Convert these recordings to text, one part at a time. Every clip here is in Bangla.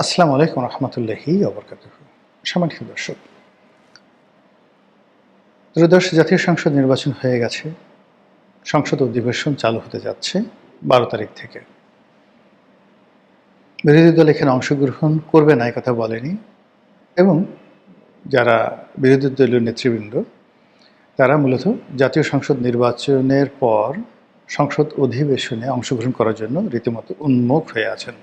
আসসালামু আলাইকুম রহমতুল্লাহি ওবরকাতুহু। সম্মানিত দর্শক, ত্রয়োদশ জাতীয় সংসদ নির্বাচন হয়ে গেছে। সংসদ অধিবেশন চালু হতে যাচ্ছে ১২ তারিখ থেকে। বিরোধী দল এখানে অংশগ্রহণ করবে না, কথা বলেনি। এবং যারা বিরোধী দলীয় নেতৃবৃন্দ, তারা মূলত জাতীয় সংসদ নির্বাচনের পর সংসদ অধিবেশনে অংশগ্রহণ করার জন্য রীতিমতো উন্মুখ হয়ে আছেন।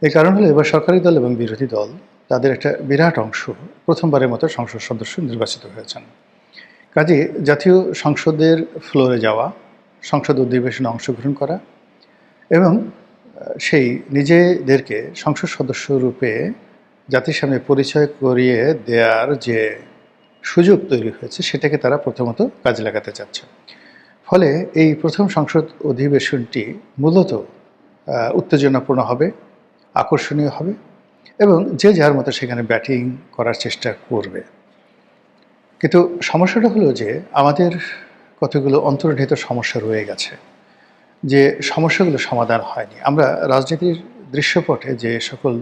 এই কারণ হলো, এবার সরকারি দল এবং বিরোধী দল তাদের একটা বিরাট অংশ প্রথমবারের মতো সংসদ সদস্য নির্বাচিত হয়েছেন। কাজে জাতীয় সংসদের ফ্লোরে যাওয়া, সংসদ অধিবেশনে অংশগ্রহণ করা এবং সেই নিজেদেরকে সংসদ সদস্য রূপে জাতির সামনে পরিচয় করিয়ে দেওয়ার যে সুযোগ তৈরি হয়েছে, সেটাকে তারা প্রথমত কাজে লাগাতে চাচ্ছে। ফলে এই প্রথম সংসদ অধিবেশনটি মূলত উত্তেজনাপূর্ণ হবে, আকর্ষণীয় হবে এবং যে যার মতো সেখানে ব্যাটিং করার চেষ্টা করবে। কিন্তু সমস্যাটা হলো যে আমাদের কতগুলো অন্তর্নিহিত সমস্যা রয়ে গেছে, যে সমস্যাগুলো সমাধান হয়নি। আমরা রাজনীতির দৃশ্যপটে যে সকল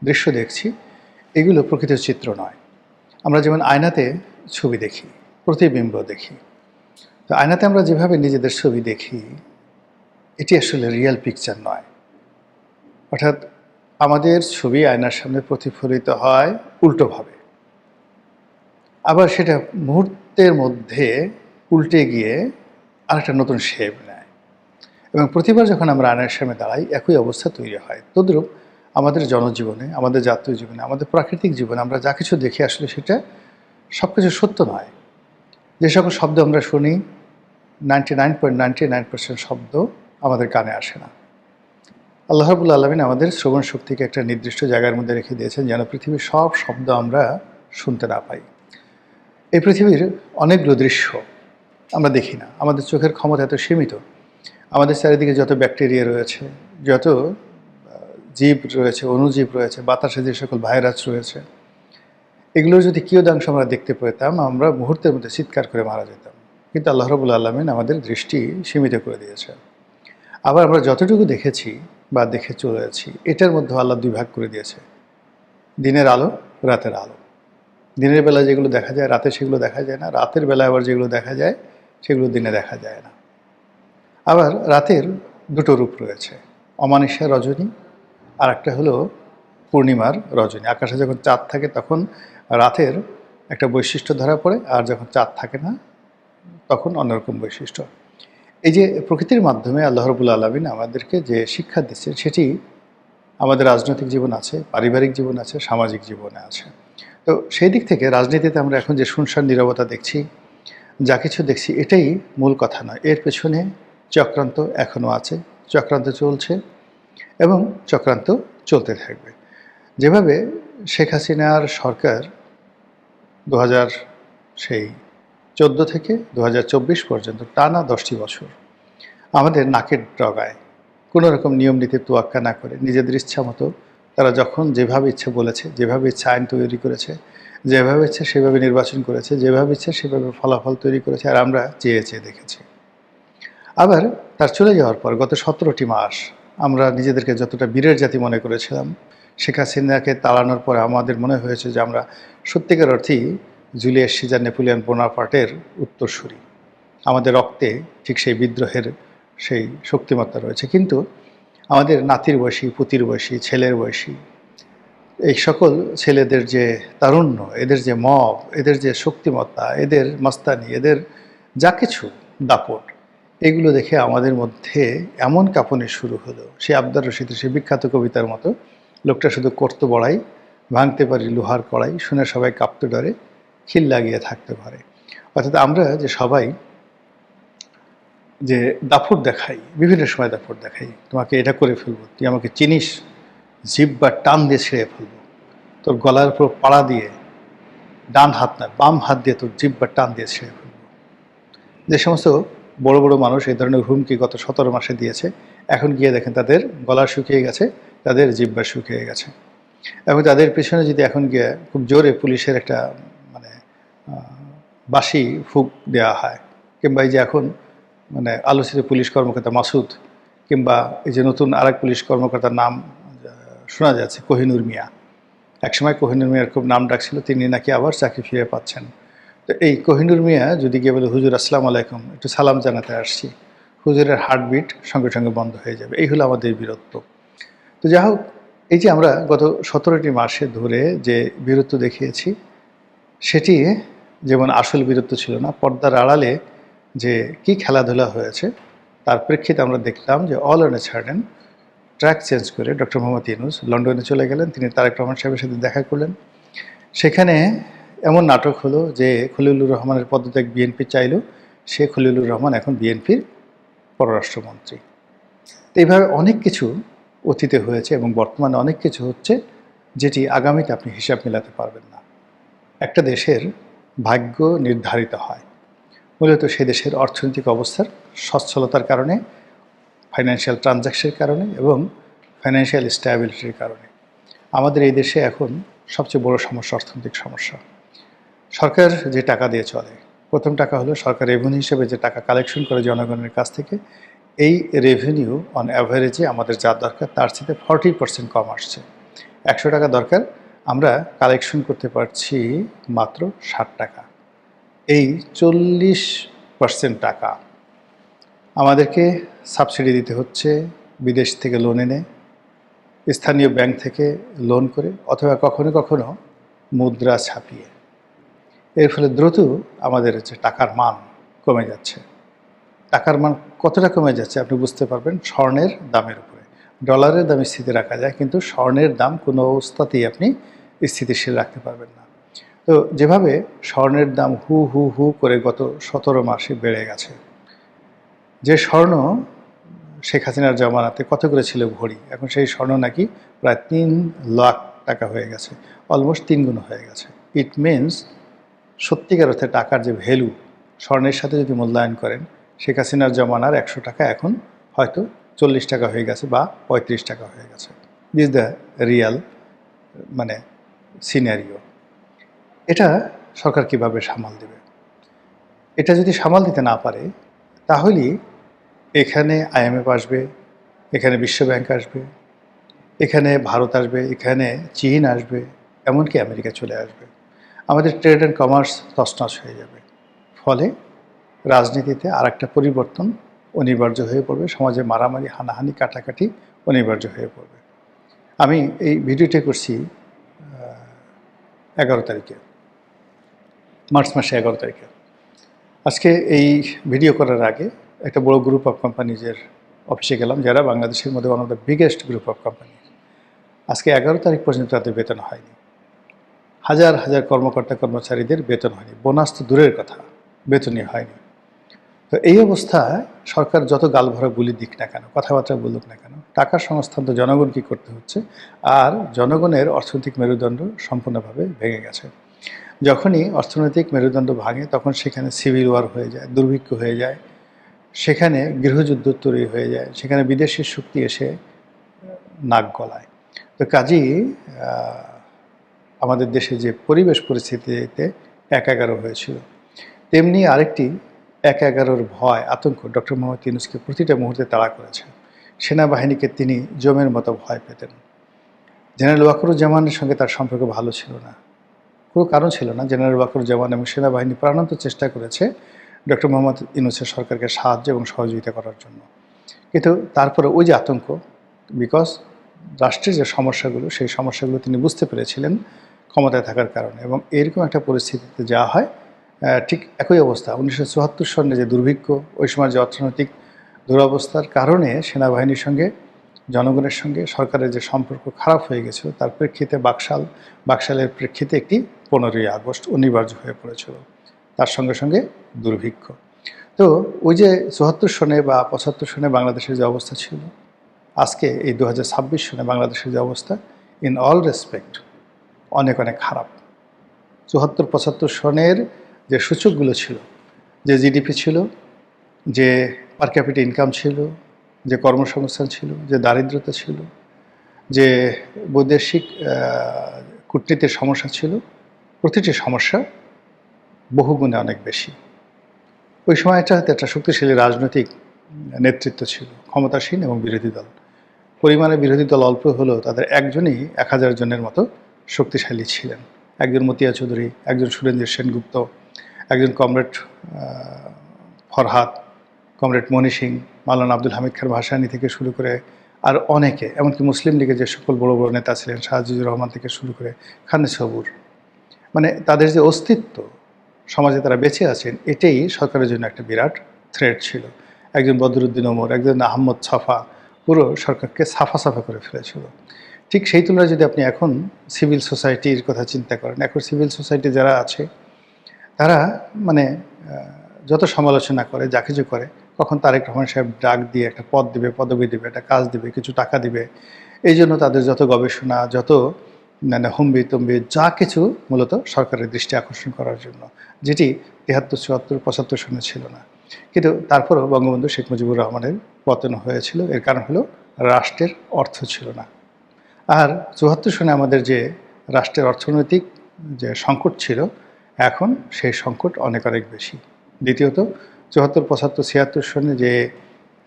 দৃশ্য দেখছি, এগুলো প্রকৃত চিত্র নয়। আমরা যেমন আয়নাতে ছবি দেখি, প্রতিবিম্ব দেখি, তো আয়নাতে আমরা যেভাবে নিজেদের ছবি দেখি, এটি আসলে রিয়েল পিকচার নয়। অর্থাৎ আমাদের ছবি আয়নার সামনে প্রতিফলিত হয় উল্টোভাবে, আবার সেটা মুহূর্তের মধ্যে উল্টে গিয়ে আরেকটা নতুন শেপ নেয় এবং প্রতিবার যখন আমরা আয়নার সামনে দাঁড়াই, একই অবস্থা তৈরি হয়। তদ্রূপ আমাদের জনজীবনে, আমাদের জাতীয় জীবনে, আমাদের প্রাকৃতিক জীবনে আমরা যা কিছু দেখি, আসলে সেটা সব কিছু সত্য নয়। যে সকল শব্দ আমরা শুনি, 99.99% শব্দ আমাদের কানে আসে না। আল্লাহ রাব্বুল আলামিন আমাদের শ্রবণ শক্তিকে একটা নির্দিষ্ট জায়গার মধ্যে রেখে দিয়েছেন, যেন পৃথিবীর সব শব্দ আমরা শুনতে না পাই। এই পৃথিবীর অনেকগুলো দৃশ্য আমরা দেখি না, আমাদের চোখের ক্ষমতা এত সীমিত। আমাদের চারিদিকে যত ব্যাকটেরিয়া রয়েছে, যত জীব রয়েছে, অণুজীব রয়েছে, বাতাসে যে সকল ভাইরাস রয়েছে, এগুলোর যদি কিয়দাংশ আমরা দেখতে পেতাম, আমরা মুহূর্তের মধ্যে চিৎকার করে মারা যেতাম। কিন্তু আল্লাহ রাব্বুল আলামিন আমাদের দৃষ্টি সীমিত করে দিয়েছে। আবার আমরা যতটুকু দেখেছি বা দেখে চলেছি, এটার মধ্যে আল্লাহ দুই ভাগ করে দিয়েছে: দিনের আলো, রাতের আলো। দিনের বেলা যেগুলো দেখা যায়, রাতে সেগুলো দেখা যায় না। রাতের বেলায় আবার যেগুলো দেখা যায়, সেগুলো দিনে দেখা যায় না। আবার রাতের দুটো রূপ রয়েছে: অমানিসা রজনী, আর একটা হলো পূর্ণিমার রজনী। আকাশে যখন চাঁদ থাকে, তখন রাতের একটা বৈশিষ্ট্য ধরা পড়ে, আর যখন চাঁদ থাকে না, তখন অন্যরকম বৈশিষ্ট্য। এই যে প্রকৃতির মাধ্যমে আল্লাহ রাব্বুল আলামিন আমাদেরকে যে শিক্ষা দিচ্ছে, সেটি আমাদের রাজনৈতিক জীবন আছে, পারিবারিক জীবন আছে, সামাজিক জীবনে আছে। তো সেই দিক থেকে রাজনীতিতে আমরা এখন যে শুনশান নীরবতা দেখছি, যা কিছু দেখছি, এটাই মূল কথা নয়। এর পেছনে চক্রান্ত এখনও আছে, চক্রান্ত চলছে এবং চক্রান্ত চলতে থাকবে। যেভাবে শেখ হাসিনার সরকার 2014 থেকে 2024 পর্যন্ত টানা 10টি বছর আমাদের নাকের ডগায় কোনো রকম নিয়ম নীতির তোয়াক্কা না করে নিজেদের ইচ্ছা মতো তারা যখন যেভাবে ইচ্ছে বলেছে, যেভাবে ইচ্ছা আইন তৈরি করেছে, যেভাবে ইচ্ছে সেভাবে নির্বাচন করেছে, যেভাবে ইচ্ছে সেভাবে ফলাফল তৈরি করেছে, আর আমরা চেয়ে চেয়ে দেখেছি। আবার তার চলে যাওয়ার পর গত 17টি মাস আমরা নিজেদেরকে যতটা বীরের জাতি মনে করেছিলাম, শেখ হাসিনাকে তাড়ানোর পরে আমাদের মনে হয়েছে যে আমরা সত্যিকার অর্থেই জুলিয়াস সিজার, নেপোলিয়ন বোনাপার্টের উত্তরসূরি। আমাদের রক্তে ঠিক সেই বিদ্রোহের সেই শক্তিমত্তা রয়েছে। কিন্তু আমাদের নাতির বয়সী, পুতির বয়সী, ছেলের বয়সী এই সকল ছেলেদের যে তারুণ্য, এদের যে মব, এদের যে শক্তিমত্তা, এদের মাস্তানি, এদের যা কিছু দাপট, এগুলো দেখে আমাদের মধ্যে এমন কাঁপুনি শুরু হলো, সে আবদার রশিদের সে বিখ্যাত কবিতার মতো, লোকটা শুধু করতে বড়াই, ভাঙতে পারি লোহার কড়াই, শুনে সবাই কাঁপতে ডরে, খিল লাগিয়ে থাকতে পারে। অর্থাৎ আমরা যে সবাই যে দাপট দেখাই, বিভিন্ন সময় দাপট দেখাই, তোমাকে এটা করে ফেলবো, তুই আমাকে চিনিস, জিহ্বা টান দিয়ে ছিঁড়ে ফেলবো, তোর গলার উপর পাড়া দিয়ে, ডান হাত না বাম হাত দিয়ে তোর জিহ্বা টান দিয়ে ছিঁড়ে ফেলবো। যে সমস্ত বড় বড় মানুষ এই ধরনের হুমকি গত 17 মাসে দিয়েছে, এখন গিয়ে দেখেন তাদের গলা শুকিয়ে গেছে, তাদের জিহ্বা শুকিয়ে গেছে। এবং তাদের পেছনে যদি এখন গিয়ে খুব জোরে পুলিশের একটা মানে বাঁশি ফুঁক দেওয়া হয়, কিংবা এই যে এখন মানে আলোচিত পুলিশ কর্মকর্তা মাসুদ, কিংবা এই যে নতুন আরেক পুলিশ কর্মকর্তার নাম শোনা যাচ্ছে কোহিনুর মিয়া। একসময় কোহিনুর মিয়ার খুব নাম ডাক ছিল, তিনি নাকি আবার চাকরি ফিরে পাচ্ছেন। তো এই কোহিনুর মিয়া যদি গিয়ে বলে, হুজুর আসসালামু আলাইকুম, একটু সালাম জানাতে আসছি, হুজুরের হার্টবিট সঙ্গে সঙ্গে বন্ধ হয়ে যাবে। এই হলো আমাদের বীরত্ব। তো যাই হোক, এই যে আমরা গত 17টি মাসে ধরে যে বীরত্ব দেখিয়েছি, সেটি যেমন আসল বীরত্ব ছিল না, পর্দার আড়ালে যে কি খেলাধুলা হয়েছে তার প্রেক্ষিতে আমরা দেখলাম যে all on a sudden track change করে ডক্টর মোহাম্মদ ইউনূস লন্ডনে চলে গেলেন। তিনি তারেক রহমান সাহেবের সাথে দেখা করলেন। সেখানে এমন নাটক হলো যে খলিলুর রহমানের পদত্যাগ বিএনপি চাইল, সে খলিলুর রহমান এখন বিএনপির পররাষ্ট্রমন্ত্রী। তো এইভাবে অনেক কিছু অতীতে হয়েছে এবং বর্তমানে অনেক কিছু হচ্ছে যেটি আগামীতে আপনি হিসাব মেলাতে পারবেন না। একটা দেশের ভাগ্য নির্ধারিত হয় মূলত সে দেশের অর্থনৈতিক অবস্থার সচ্ছলতার কারণে, ফাইন্যান্সিয়াল ট্রানজ্যাকশনের কারণে এবং ফাইন্যান্সিয়াল স্ট্যাবিলিটির কারণে। আমাদের এই দেশে এখন সবচেয়ে বড় সমস্যা অর্থনৈতিক সমস্যা। সরকার যে টাকা দিয়ে চলে, প্রথম টাকা হলো সরকার রেভিনিউ হিসেবে যে টাকা কালেকশন করে জনগণের কাছ থেকে, এই রেভিনিউ অন অ্যাভারেজে আমাদের যা দরকার তার চেয়ে 40% কম আসছে। 100 টাকা দরকার, আমরা কালেকশন করতে পারছি মাত্র 60 টাকা। এই 40% টাকা আমাদেরকে সাবসিডি দিতে হচ্ছে বিদেশ থেকে লোন এনে, স্থানীয় ব্যাংক থেকে লোন করে, অথবা কখনো কখনো মুদ্রা ছাপিয়ে। এর ফলে দ্রুত আমাদের হচ্ছে টাকার মান কমে যাচ্ছে। টাকার মান কতটা কমে যাচ্ছে আপনি বুঝতে পারবেন স্বর্ণের দামের উপরে। ডলারের দাম স্থিতি রাখা যায়, কিন্তু স্বর্ণের দাম কোনো অবস্থাতেই আপনি স্থিতিশীল রাখতে পারবেন না। তো যেভাবে স্বর্ণের দাম হু হু হু করে গত 17 মাসে বেড়ে গেছে, যে স্বর্ণ শেখ হাসিনার জমানাতে কত করে ছিল ভরি, এখন সেই স্বর্ণ নাকি প্রায় 3 লাখ টাকা হয়ে গেছে, অলমোস্ট 3 গুণ হয়ে গেছে। ইট মিনস সত্যিকার অর্থে টাকার যে ভ্যালু স্বর্ণের সাথে যদি মূল্যায়ন করেন, শেখ হাসিনার জমানার 100 টাকা এখন হয়তো 40 টাকা হয়ে গেছে বা 35 টাকা হয়ে গেছে। দিস দ্য রিয়াল মানে সিনারিও। এটা সরকার কিভাবে সামাল দেবে? এটা যদি সামাল দিতে না পারে, তাহলেই এখানে IMF আসবে, এখানে বিশ্বব্যাংক আসবে, এখানে ভারত আসবে, এখানে চীন আসবে, এমনকি আমেরিকা চলে আসবে। আমাদের ট্রেড অ্যান্ড কমার্স তছনছ হয়ে যাবে। ফলে রাজনীতিতে আরেকটা পরিবর্তন অনিবার্য হয়ে পড়বে, সমাজে মারামারি, হানাহানি, কাটাকাটি অনিবার্য হয়ে পড়বে। আমি এই ভিডিওটি করছি 11 তারিখে, মার্চ মাসে 11 তারিখে। আজকে এই ভিডিও করার আগে একটা বড় গ্রুপ অফ কোম্পানিজের অফিসে গেলাম, যারা বাংলাদেশের মধ্যে one of the biggest group of company. আজকে 11 তারিখ পর্যন্ত তাদের বেতন হয়নি। হাজার হাজার কর্মকর্তা কর্মচারীদের বেতন হয়নি, বোনাস তো দূরের কথা, বেতনই হয়নি। তো এই অবস্থায় সরকার যত গালভরা বুলি দিক না কেন, কথাবার্তা বলুক না কেন, টাকার সংস্থান তো জনগণকে করতে হচ্ছে। আর জনগণের অর্থনৈতিক মেরুদণ্ড সম্পূর্ণভাবে ভেঙে গেছে। যখনই অর্থনৈতিক মেরুদণ্ড ভাঙে, তখন সেখানে সিভিল ওয়ার হয়ে যায়, দুর্ভিক্ষ হয়ে যায়, সেখানে গৃহযুদ্ধ তৈরি হয়ে যায়, সেখানে বিদেশি শক্তি এসে নাক গলায়। তো কাজেই আমাদের দেশে যে পরিবেশ পরিস্থিতিতে 1-11 হয়েছিল, তেমনি আরেকটি 1-11-র ভয়, আতঙ্ক ডক্টর মোহাম্মদ ইউনূসকে প্রতিটা মুহূর্তে তাড়া করেছে। সেনাবাহিনীকে তিনি জমের মতো ভয় পেতেন। জেনারেল ওয়াকারুজ্জামানের সঙ্গে তার সম্পর্ক ভালো ছিল না, কোনো কারণ ছিল না। জেনারেল ওয়াকারুজ্জামান এবং সেনাবাহিনী প্রাণান্ত চেষ্টা করেছে ডক্টর মোহাম্মদ ইউনূসের সরকারকে সাহায্য এবং সহযোগিতা করার জন্য, কিন্তু তারপরে ওই যে আতঙ্ক, বিকজ রাষ্ট্রের যে সমস্যাগুলো, সেই সমস্যাগুলো তিনি বুঝতে পেরেছিলেন ক্ষমতায় থাকার কারণে। এবং এরকম একটা পরিস্থিতিতে যাওয়া হয়, ঠিক একই অবস্থা 1974 সনে যে দুর্ভিক্ষ, ওই সময় যে অর্থনৈতিক দুরবস্থার কারণে সেনাবাহিনীর সঙ্গে জনগণের সঙ্গে সরকারের যে সম্পর্ক খারাপ হয়ে গেছিল, তার প্রেক্ষিতে বাকশালের প্রেক্ষিতে একটি 15ই আগস্ট অনিবার্য হয়ে পড়েছিল, তার সঙ্গে সঙ্গে দুর্ভিক্ষ। তো ওই যে 74 সনে বা 75 সনে বাংলাদেশের যে অবস্থা ছিল, আজকে এই 2026 সনে বাংলাদেশের যে অবস্থা, ইন অল রেসপেক্ট অনেক অনেক খারাপ। 74-75 সনের যে সূচকগুলো ছিল, যে জিডিপি ছিল, যে পার ক্যাপিটা ইনকাম ছিল, যে কর্মসংস্থান ছিল, যে দারিদ্রতা ছিল, যে বৈদেশিক কূটনীতির সমস্যা ছিল, প্রতিটি সমস্যা বহুগুণে অনেক বেশি। ওই সময়টাতে একটা শক্তিশালী রাজনৈতিক নেতৃত্ব ছিল, ক্ষমতাসীন এবং বিরোধী দল। পরিমাণে বিরোধী দল অল্প হলেও তাদের একজনই 1000 জনের মতো শক্তিশালী ছিলেন। একজন মতিয়া চৌধুরী, একজন সুরেন্দ্র সেনগুপ্ত, একজন কমরেড ফরহাদ, কমরেড মনি সিং, মাওলানা আব্দুল হামিদ খান ভাসানী থেকে শুরু করে আর অনেকে, এমনকি মুসলিম লীগের যে সকল বড় বড় নেতা ছিলেন শাহজিজুর রহমান থেকে শুরু করে খানে সবুর, মানে তাদের যে অস্তিত্ব, সমাজে তারা বেঁচে আছেন, এটাই সরকারের জন্য একটা বিরাট থ্রেট ছিল। একজন বদরুদ্দিন ওমর, একজন আহমদ ছফা পুরো সরকারকে সাফা সাফা করে ফেলেছিল। ঠিক সেই তুলনায় যদি আপনি এখন সিভিল সোসাইটির কথা চিন্তা করেন, এখন সিভিল সোসাইটি যারা আছে তারা মানে যত সমালোচনা করে, যা কিছু করে, কখন তারেক রহমান সাহেব ডাক দিয়ে একটা পদ দিবে, পদবি দিবে, একটা কাজ দিবে, কিছু টাকা দিবে, এই জন্য তাদের যত গবেষণা, যত মানে হুম্বি তম্বি যা কিছু মূলত সরকারের দৃষ্টি আকর্ষণ করার জন্য, যেটি 73, 74, 75 সনে ছিল না। কিন্তু তারপরও বঙ্গবন্ধু শেখ মুজিবুর রহমানের পতন হয়েছিল। এর কারণ হলো রাষ্ট্রের অর্থ ছিল না। আর 74 সনে আমাদের যে রাষ্ট্রের অর্থনৈতিক যে সংকট ছিল, এখন সেই সংকট অনেক অনেক বেশি। দ্বিতীয়ত 74, 75, 76 সনে যে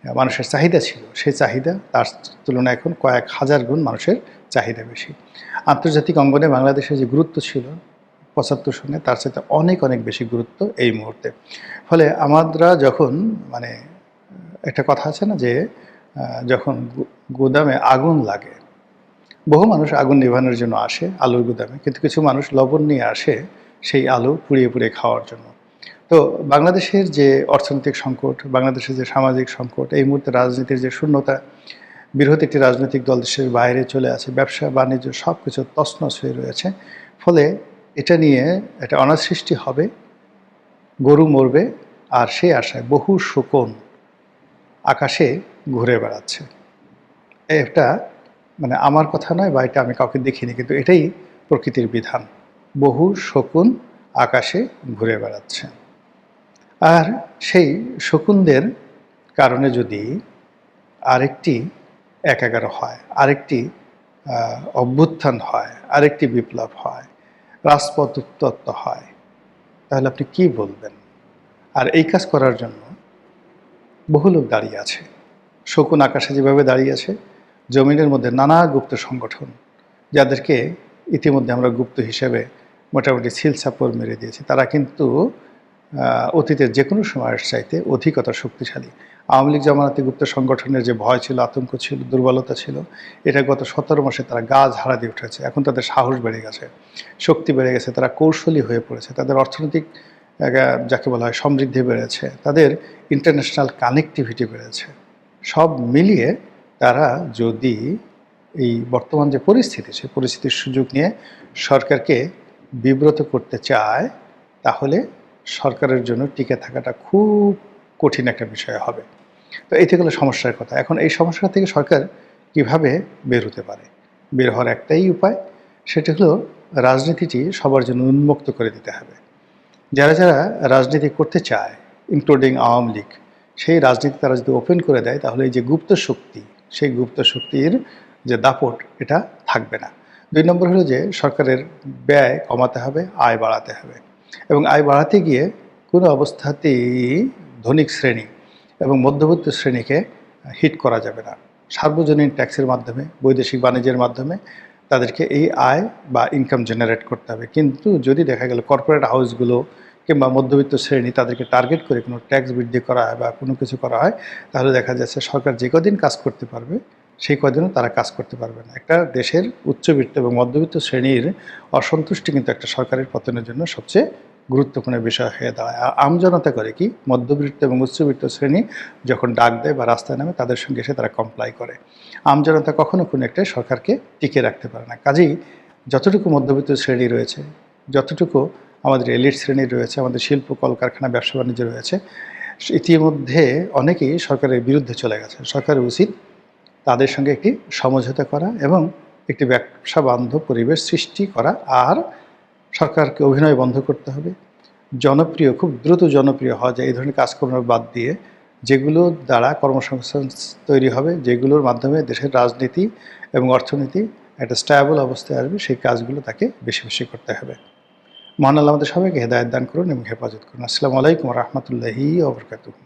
মানুষের চাহিদা ছিল, সেই চাহিদা তার তুলনায় এখন কয়েক হাজার গুণ মানুষের চাহিদা বেশি। আন্তর্জাতিক অঙ্গনে বাংলাদেশের যে গুরুত্ব ছিল 75 সনে, তার সাথে অনেক অনেক বেশি গুরুত্ব এই মুহূর্তে। ফলে আমরা যখন মানে একটা কথা আছে না যে যখন গুদামে আগুন লাগে, বহু মানুষ আগুন নেভানোর জন্য আসে আলুর গুদামে, কিন্তু কিছু মানুষ লবণ নিয়ে আসে সেই আলু পুড়িয়ে পুড়িয়ে খাওয়ার জন্য। তো বাংলাদেশের যে অর্থনৈতিক সংকট, বাংলাদেশের যে সামাজিক সংকট, এই মুহূর্তে রাজনীতির যে শূন্যতা, বৃহৎ একটি রাজনৈতিক দল দেশের বাইরে চলে আছে, ব্যবসা বাণিজ্য সব কিছু তছনছ হয়ে রয়েছে। ফলে এটা নিয়ে একটা অনার সৃষ্টি হবে, গরু মরবে, আর সেই আশায় বহু শকুন আকাশে ঘুরে বেড়াচ্ছে। একটা মানে আমার কথা নয় বা এটা আমি কাউকে দেখিনি, কিন্তু এটাই প্রকৃতির বিধান। বহু শকুন আকাশে ঘুরে বেড়াচ্ছে। আর সেই শকুনদের কারণে যদি আরেকটি ১/১১ হয়, আরেকটি অভ্যুত্থান হয়, আরেকটি বিপ্লব হয়, রাজপথ উত্তপ্ত হয়, তাহলে আপনি কি বলবেন? আর এই কাজ করার জন্য বহু লোক দাঁড়িয়ে আছে। শকুন আকাশে যেভাবে দাঁড়িয়ে আছে, জমিনের মধ্যে নানা গুপ্ত সংগঠন, যাদেরকে ইতিমধ্যে আমরা গুপ্ত হিসেবে মোটামুটি সিলসাপড় মেরে দিয়েছি, তারা কিন্তু অতীতের যে কোনো সময়ের চাইতে অধিকতর শক্তিশালী। আওয়ামী লীগ জামানাতে গুপ্ত সংগঠনের যে ভয় ছিল, আতঙ্ক ছিল, দুর্বলতা ছিল, এটা গত 17 মাসে তারা গা ঝাড়া দিয়ে উঠেছে। এখন তাদের সাহস বেড়ে গেছে, শক্তি বেড়ে গেছে, তারা কৌশলী হয়ে পড়েছে, তাদের অর্থনৈতিক যাকে বলা হয় সমৃদ্ধি বেড়েছে, তাদের ইন্টারন্যাশনাল কানেক্টিভিটি বেড়েছে। সব মিলিয়ে তারা যদি এই বর্তমান যে পরিস্থিতি, সেই পরিস্থিতির সুযোগ নিয়ে সরকারকে বিব্রত করতে চায়, তাহলে সরকারের জন্য টিকে থাকাটা খুব কঠিন একটা বিষয় হবে। তো এই থেকে হলো সমস্যার কথা। এখন এই সমস্যা থেকে সরকার কিভাবে বের হতে পারে? বের হওয়ার একটাই উপায়, সেটা হলো রাজনীতিটি সবার জন্য উন্মুক্ত করে দিতে হবে। যারা যারা রাজনীতি করতে চায়, ইনক্লুডিং আওয়ামী লীগ, সেই রাজনীতি তারা যদি ওপেন করে দেয়, তাহলে এই যে গুপ্ত শক্তি, সেই গুপ্ত শক্তির যে দাপট, এটা থাকবে না। 2 নম্বর হলো যে সরকারের ব্যয় কমাতে হবে, আয় বাড়াতে হবে। এবং আয় বাড়াতে গিয়ে কোনো অবস্থাতেই ধনিক শ্রেণী এবং মধ্যবিত্ত শ্রেণীকে হিট করা যাবে না। সার্বজনীন ট্যাক্সের মাধ্যমে, বৈদেশিক বাণিজ্যের মাধ্যমে তাদেরকে এই আয় বা ইনকাম জেনারেট করতে হবে। কিন্তু যদি দেখা গেল কর্পোরেট হাউসগুলো কিংবা মধ্যবিত্ত শ্রেণী, তাদেরকে টার্গেট করে কোনো ট্যাক্স বৃদ্ধি করা হয় বা কোনো কিছু করা হয়, তাহলে দেখা যাচ্ছে সরকার যে কদিন কাজ করতে পারবে, সেই কদিনও তারা কাজ করতে পারবে না। একটা দেশের উচ্চবিত্ত এবং মধ্যবিত্ত শ্রেণীর অসন্তুষ্টি কিন্তু একটা সরকারের পতনের জন্য সবচেয়ে গুরুত্বপূর্ণ বিষয় হয়ে দাঁড়ায়। আর আমজনতা করে কি, মধ্যবিত্ত এবং উচ্চবিত্ত শ্রেণী যখন ডাক দেয় বা রাস্তায় নামে, তাদের সঙ্গে এসে তারা কমপ্লাই করে। আমজনতা কখনো কোনো একটা সরকারকে টিকে রাখতে পারে না। কাজেই যতটুকু মধ্যবিত্ত শ্রেণী রয়েছে, যতটুকু আমাদের এলিট শ্রেণী রয়েছে, আমাদের শিল্প কলকারখানা ব্যবসা বাণিজ্য রয়েছে, ইতিমধ্যে অনেকেই সরকারের বিরুদ্ধে চলে গেছে। সরকারের উচিত তাদের সঙ্গে একটি সমঝোতা করা এবং একটি ব্যবসা বান্ধব পরিবেশ সৃষ্টি করা। আর সরকারকে অভিনয় বন্ধ করতে হবে, জনপ্রিয়, খুব দ্রুত জনপ্রিয় হওয়া যায় এই ধরনের কাজকর্ম বাদ দিয়ে যেগুলো দ্বারা কর্মসংস্থান তৈরি হবে, যেগুলোর মাধ্যমে দেশের রাজনীতি এবং অর্থনীতি একটা স্ট্যাবল অবস্থায় আসবে, সেই কাজগুলো তাকে বেশি বেশি করতে হবে। মহান আল্লাহ আমাদের সবাইকে হেদায়েত দান করুন এবং হেফাজত করুন। আসসালামু আলাইকুম ওয়া রাহমাতুল্লাহি ওয়া বারাকাতুহু।